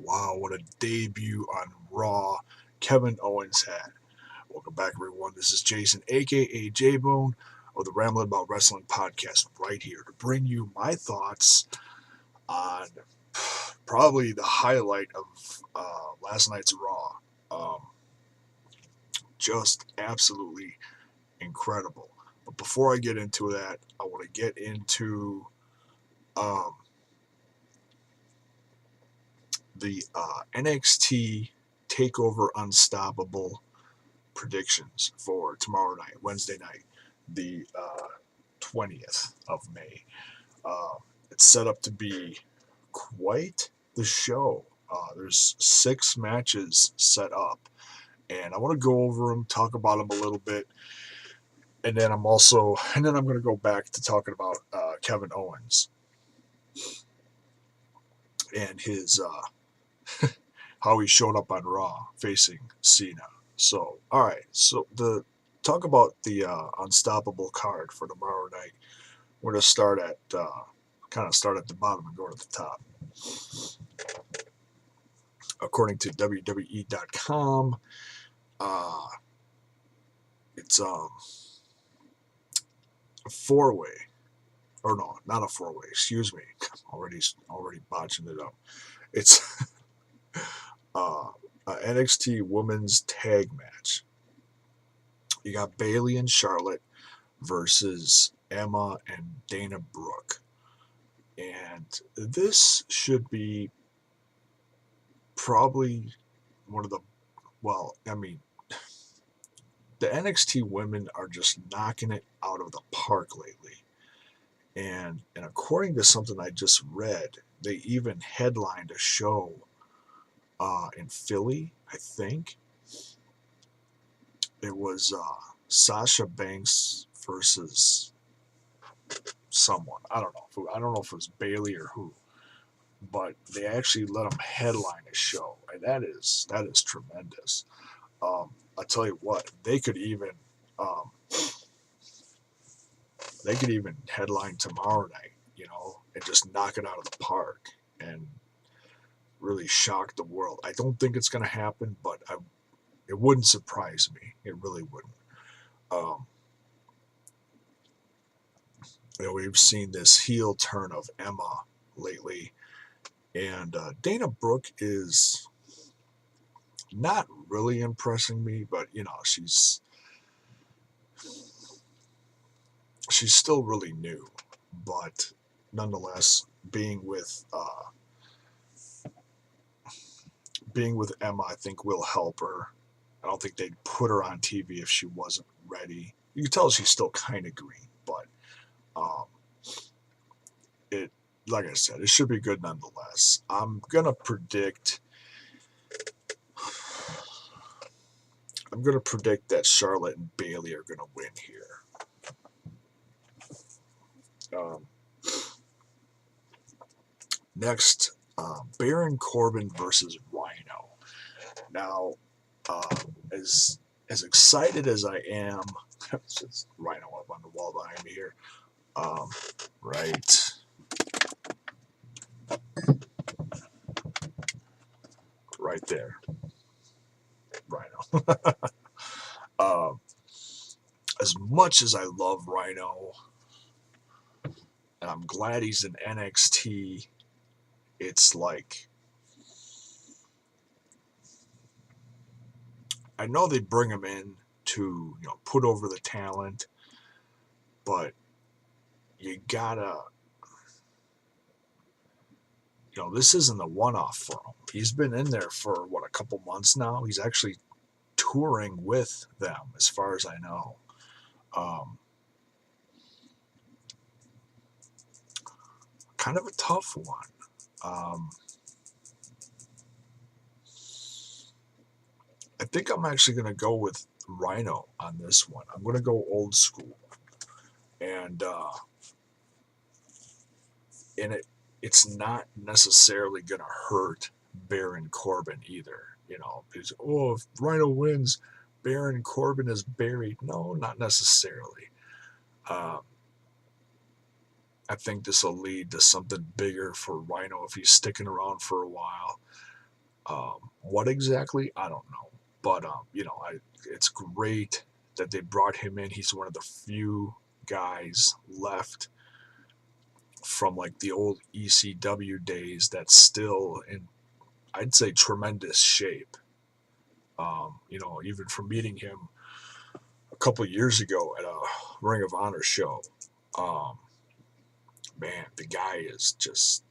Wow, what a debut on Raw Kevin Owens had. Welcome back, everyone. This is Jason, aka J Bone, of the Rambling About Wrestling podcast, right here to bring you my thoughts on probably the highlight of last night's Raw. Um, just absolutely incredible. But before I get into that, I want to get into um, the NXT Takeover Unstoppable predictions for tomorrow night, Wednesday night, the 20th of May. It's set up to be quite the show. There's 6 matches set up, and I want to go over them, talk about them a little bit, and then I'm going to go back to talking about Kevin Owens and his how he showed up on Raw facing Cena. So, all right. So the talk about the Unstoppable card for tomorrow night. We're gonna start at start at the bottom and go to the top. According to WWE.com, it's a 4-way, or no, not a 4-way. Excuse me, already botching it up. It's a NXT Women's Tag Match. You got Bayley and Charlotte versus Emma and Dana Brooke. And this should be probably one of the, the NXT women are just knocking it out of the park lately. And according to something I just read, they even headlined a show in Philly, I think. It was Sasha Banks versus someone. I don't know if it was Bayley or who, but they actually let them headline a show, and that is tremendous. I'll tell you what, um, they could even headline tomorrow night, and just knock it out of the park and really shock the world. I don't think it's going to happen, but it wouldn't surprise me. It really wouldn't. Um, we've seen this heel turn of Emma lately, and Dana Brooke is not really impressing me, but she's still really new. But nonetheless, being with Emma, I think will help her. I don't think they'd put her on TV if she wasn't ready. You can tell she's still kind of green, but um, it, like I said, it should be good nonetheless. I'm gonna predict that Charlotte and Bayley are gonna win here. Um, Next, Baron Corbin versus Rhino. Now, as excited as I am, it's just Rhino up on the wall behind me here. Right, right there, Rhino. um, as much as I love Rhino, and I'm glad he's in NXT, it's like I know they bring him in to put over the talent, but you gotta this isn't a one-off for him. He's been in there for a couple months now. He's actually touring with them, as far as I know. Um, Kind of a tough one. I think I'm actually going to go with Rhino on this one. I'm going to go old school, and it's not necessarily going to hurt Baron Corbin either. Because if Rhino wins, Baron Corbin is buried. No, not necessarily. Um, I think this will lead to something bigger for Rhino if he's sticking around for a while. What exactly? I don't know. But it's great that they brought him in. He's one of the few guys left from like the old ECW days that's still in, I'd say, tremendous shape. Even from meeting him a couple years ago at a Ring of Honor show, um, man, the guy is just,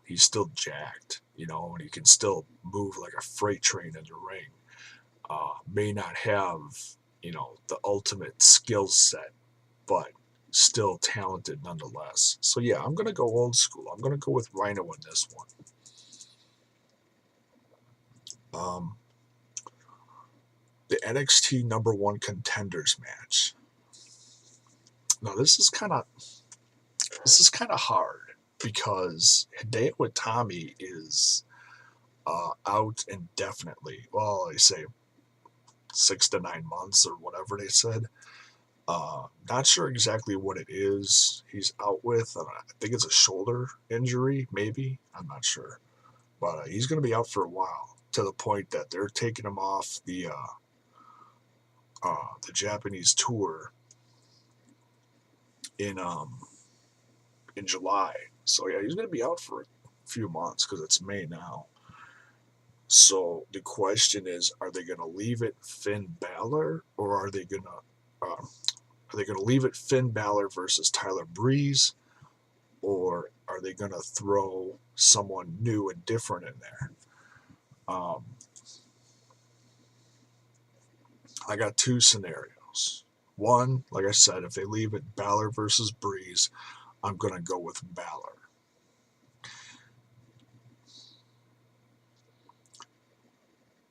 he's still jacked, and he can still move like a freight train in the ring. May not have, the ultimate skill set, but still talented nonetheless. So yeah, I'm gonna go old school. I'm gonna go with Rhino in this one. Um, the NXT number one contenders match. Now this is kind of hard because Hideo Itami is out indefinitely. Well, they say 6 to 9 months or whatever they said. Not sure exactly what it is he's out with. I think it's a shoulder injury, maybe. I'm not sure. But he's going to be out for a while, to the point that they're taking him off the Japanese tour in July. So yeah, he's going to be out for a few months because it's May now. So the question is, are they going to leave it Finn Balor, or are they going to leave it Finn Balor versus Tyler Breeze, or are they going to throw someone new and different in there? I got two scenarios. One, like I said, if they leave it Balor versus Breeze, I'm going to go with Balor.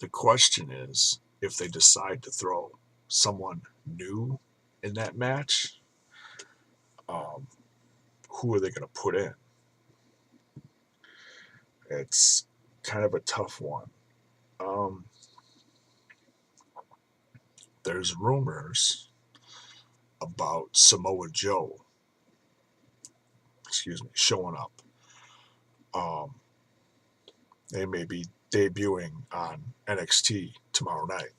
The question is, if they decide to throw someone new in that match, who are they going to put in? It's kind of a tough one. There's rumors about Samoa Joe, showing up. They may be debuting on NXT tomorrow night.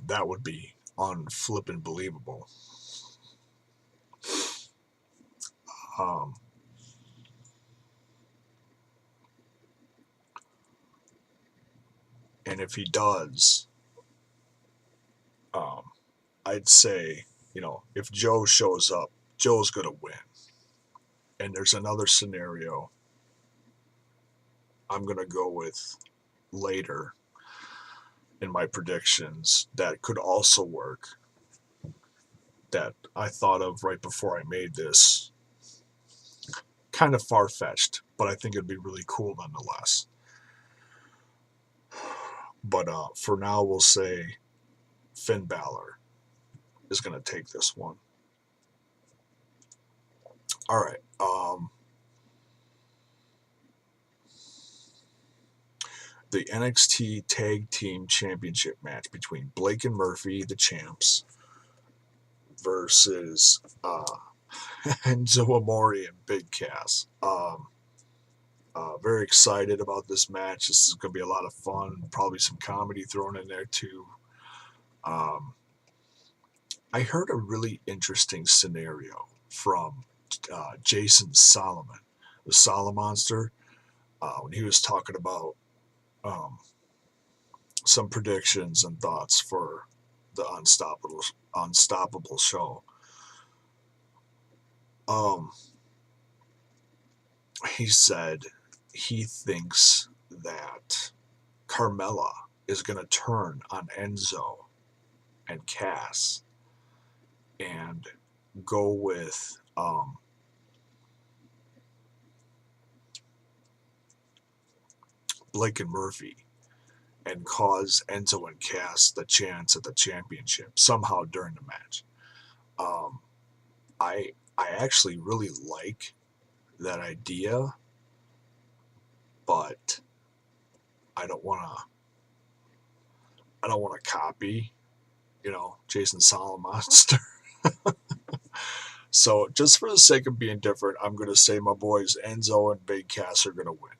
That would be unflippin' believable. And if he does, I'd say, if Joe shows up, Joe's going to win. And there's another scenario I'm going to go with later in my predictions that could also work, that I thought of right before I made this. Kind of far-fetched, but I think it'd be really cool nonetheless. But for now, we'll say Finn Balor is going to take this one. All right. The NXT Tag Team Championship match between Blake and Murphy, the champs, versus Enzo Amore and Big Cass. Very excited about this match. This is going to be a lot of fun. Probably some comedy thrown in there too. I heard a really interesting scenario from Jason Solomon, the Solomonster, when he was talking about some predictions and thoughts for the Unstoppable show. He said he thinks that Carmella is going to turn on Enzo and Cass and go with Blake and Murphy and cause Enzo and Cass the chance at the championship somehow during the match. I actually really like that idea, but I don't want to copy, Jason Solomonster. So just for the sake of being different, I'm going to say my boys Enzo and Big Cass are going to win.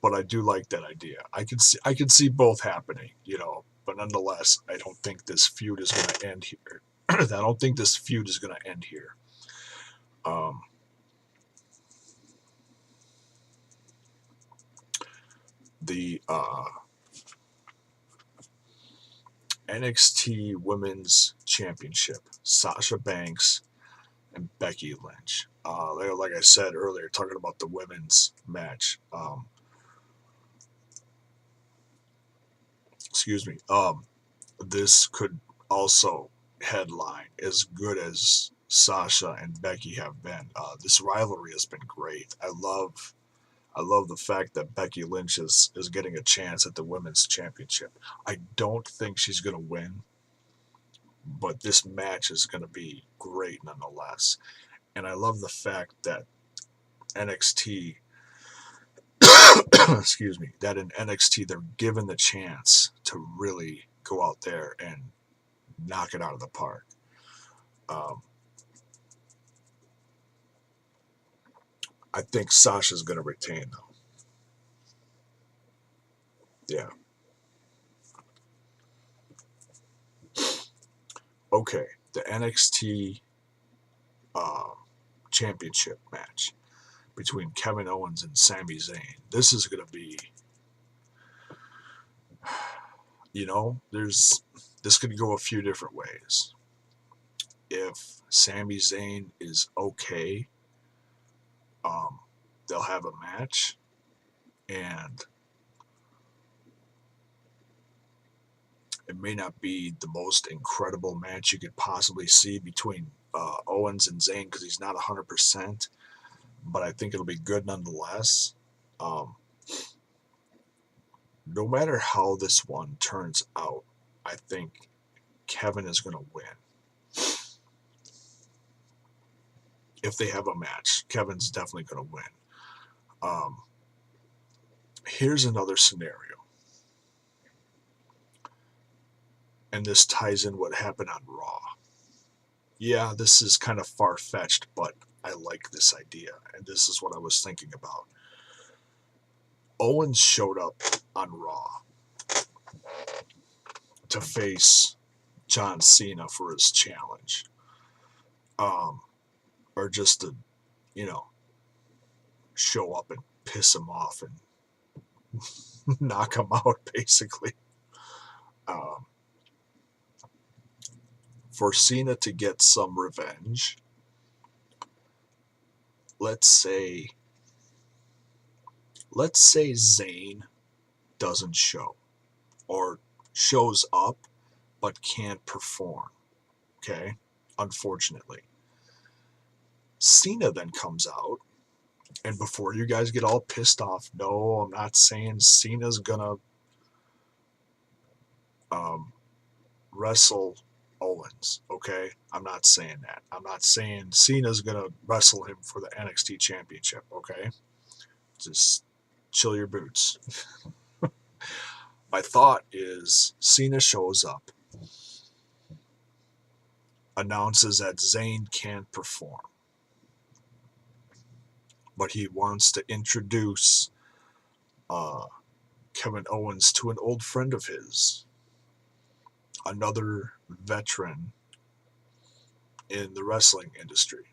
But I do like that idea. I could see both happening, but nonetheless, I don't think this feud is going to end here. I don't think this feud is going to end here. The NXT Women's Championship, Sasha Banks and Becky Lynch. Like I said earlier, talking about the women's match. Excuse me. This could also headline as good as Sasha and Becky have been. This rivalry has been great. I love the fact that Becky Lynch is getting a chance at the women's championship. I don't think she's going to win, but this match is going to be great nonetheless. And I love the fact that NXT, excuse me, that in NXT they're given the chance to really go out there and knock it out of the park. I think Sasha's going to retain, though. Yeah. Okay, the NXT championship match between Kevin Owens and Sami Zayn. This is going to be, this could go a few different ways. If Sami Zayn is okay, they'll have a match, and it may not be the most incredible match you could possibly see between Owens and Zayn because he's not 100%, but I think it'll be good nonetheless. No matter how this one turns out, I think Kevin is going to win. If they have a match, Kevin's definitely going to win. Here's another scenario. And this ties in what happened on Raw. Yeah, this is kind of far-fetched, but I like this idea, and this is what I was thinking about. Owens showed up on Raw to face John Cena for his challenge. Or just to, show up and piss him off and knock him out, basically. For Cena to get some revenge, let's say Zayn doesn't show or shows up but can't perform. Okay? Unfortunately. Cena then comes out, and before you guys get all pissed off, no, I'm not saying Cena's gonna wrestle Owens, okay? I'm not saying that. I'm not saying Cena's gonna wrestle him for the NXT championship, okay? Just chill your boots. My thought is Cena shows up, announces that Zayn can't perform, but he wants to introduce Kevin Owens to an old friend of his, another veteran in the wrestling industry.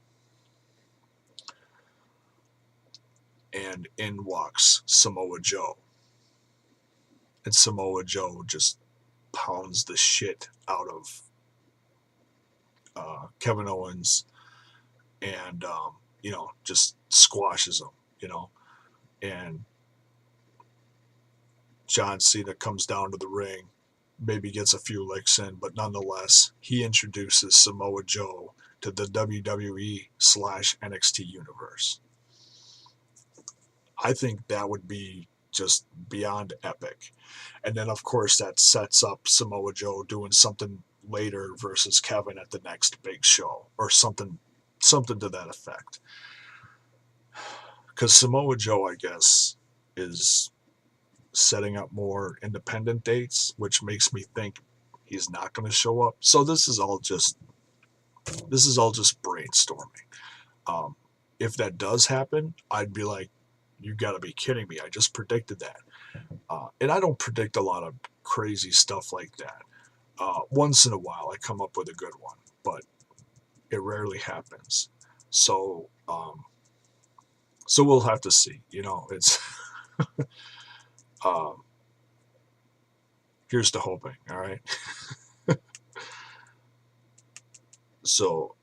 And in walks Samoa Joe. And Samoa Joe just pounds the shit out of Kevin Owens and, just squashes him, And John Cena comes down to the ring, maybe gets a few licks in, but nonetheless, he introduces Samoa Joe to the WWE/NXT universe. I think that would be just beyond epic. And then, of course, that sets up Samoa Joe doing something later versus Kevin at the next big show or something to that effect. Because Samoa Joe, I guess, is setting up more independent dates, which makes me think he's not going to show up. So this is all just brainstorming. If that does happen, I'd be like, You got to be kidding me. I just predicted that. And I don't predict a lot of crazy stuff like that. Once in a while, I come up with a good one, but it rarely happens. So, so we'll have to see. It's um, here's to hoping. All right. So,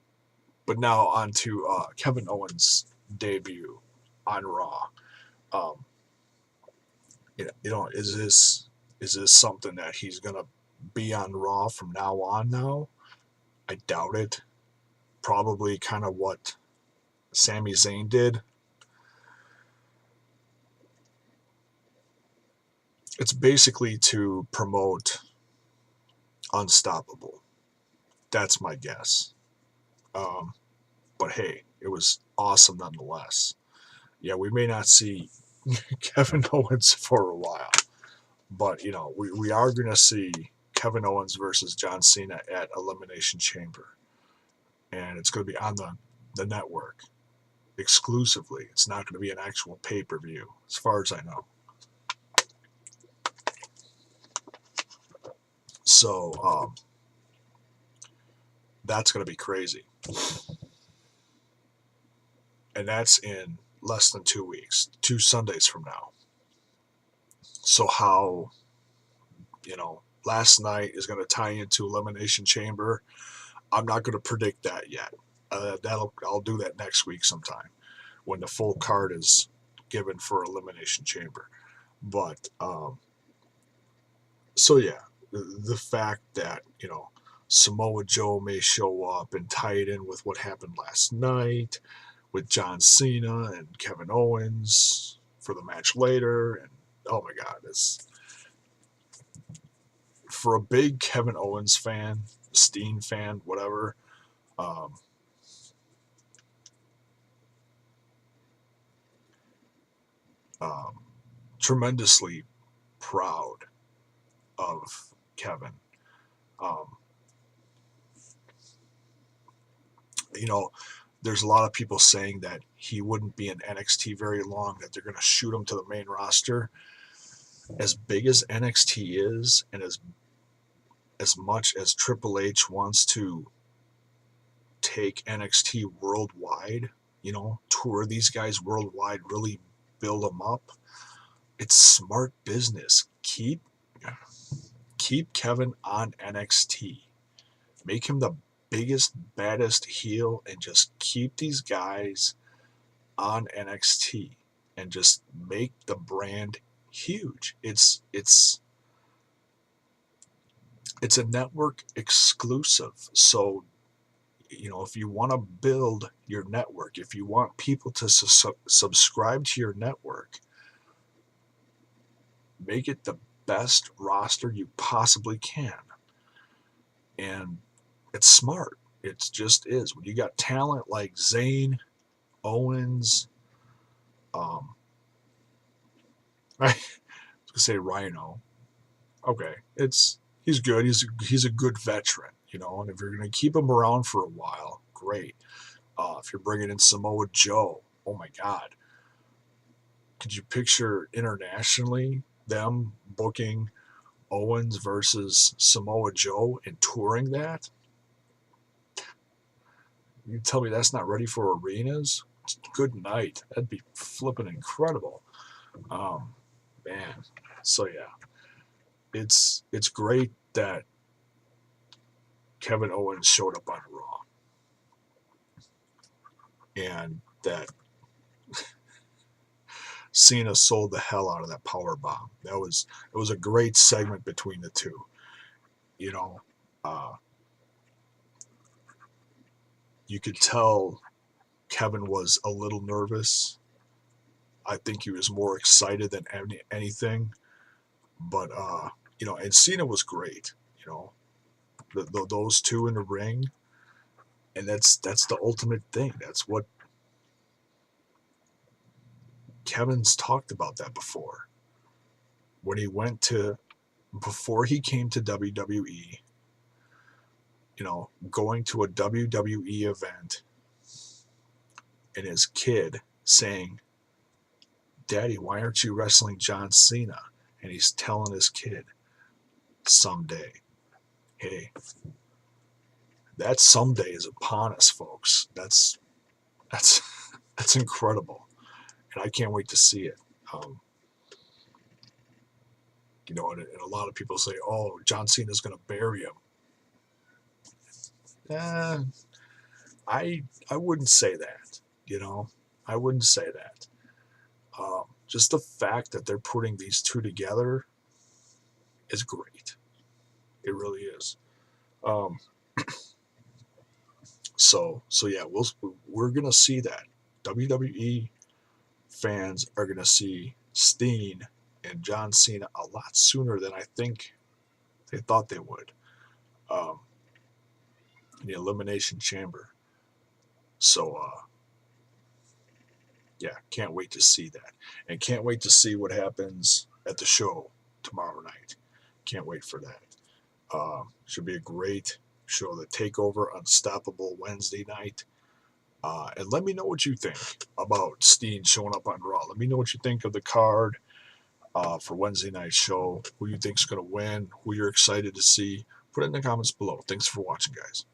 but now on to Kevin Owens' debut on Raw. Um, is this something that he's gonna be on Raw from now on? Now, I doubt it. Probably kind of what Sami Zayn did. It's basically to promote UnStoppable. That's my guess. But hey, it was awesome nonetheless. Yeah, we may not see Kevin Owens for a while, but we are going to see Kevin Owens versus John Cena at Elimination Chamber, and it's going to be on the network exclusively. It's not going to be an actual pay-per-view, as far as I know. So that's going to be crazy, and that's in less than 2 weeks, 2 Sundays from now. So how last night is going to tie into Elimination Chamber. I'm not going to predict that yet. I'll do that next week sometime when the full card is given for Elimination Chamber. But so yeah, the fact that Samoa Joe may show up and tie it in with what happened last night with John Cena and Kevin Owens for the match later, and oh my God, it's for a big Kevin Owens fan, Steen fan, whatever. Um, um, Tremendously proud of Kevin. Um, there's a lot of people saying that he wouldn't be in NXT very long, that they're going to shoot him to the main roster. As big as NXT is, and as much as Triple H wants to take NXT worldwide, tour these guys worldwide, really build them up. It's smart business. Keep Kevin on NXT. Make him the biggest, baddest heel, and just keep these guys on NXT and just make the brand huge. It's a network exclusive. So, if you want to build your network, if you want people to subscribe to your network, make it the best roster you possibly can. And it's smart. It just is. When you got talent like Zayn, Owens, I was gonna say Rhino. Okay, he's good. He's a good veteran, And if you're gonna keep him around for a while, great. If you're bringing in Samoa Joe, oh my God, could you picture internationally them booking Owens versus Samoa Joe and touring that? You tell me that's not ready for arenas? Good night. That'd be flipping incredible. Man. So yeah, it's great that Kevin Owens showed up on Raw, and that Cena sold the hell out of that power bomb. It was a great segment between the two. Uh, you could tell Kevin was a little nervous. I think he was more excited than anything. But and Cena was great. Those two in the ring, and that's the ultimate thing. That's what Kevin's talked about that before. When he before he came to WWE, going to a WWE event and his kid saying, Daddy, why aren't you wrestling John Cena? And he's telling his kid, someday. Hey, that someday is upon us, folks. That's that's incredible, and I can't wait to see it. Um, and a lot of people say, "Oh, John Cena's going to bury him." Eh, I wouldn't say that. I wouldn't say that. Just the fact that they're putting these two together is great. It really is. Um, so yeah, we're gonna see that. WWE fans are gonna see Steen and John Cena a lot sooner than I think they thought they would. Um, in the Elimination Chamber. So yeah, can't wait to see that, and can't wait to see what happens at the show tomorrow night. Can't wait for that. Should be a great show. The Takeover Unstoppable Wednesday night. And let me know what you think about Steen showing up on Raw. Let me know what you think of the card for Wednesday night show. Who you think's going to win? Who you're excited to see? Put it in the comments below. Thanks for watching, guys.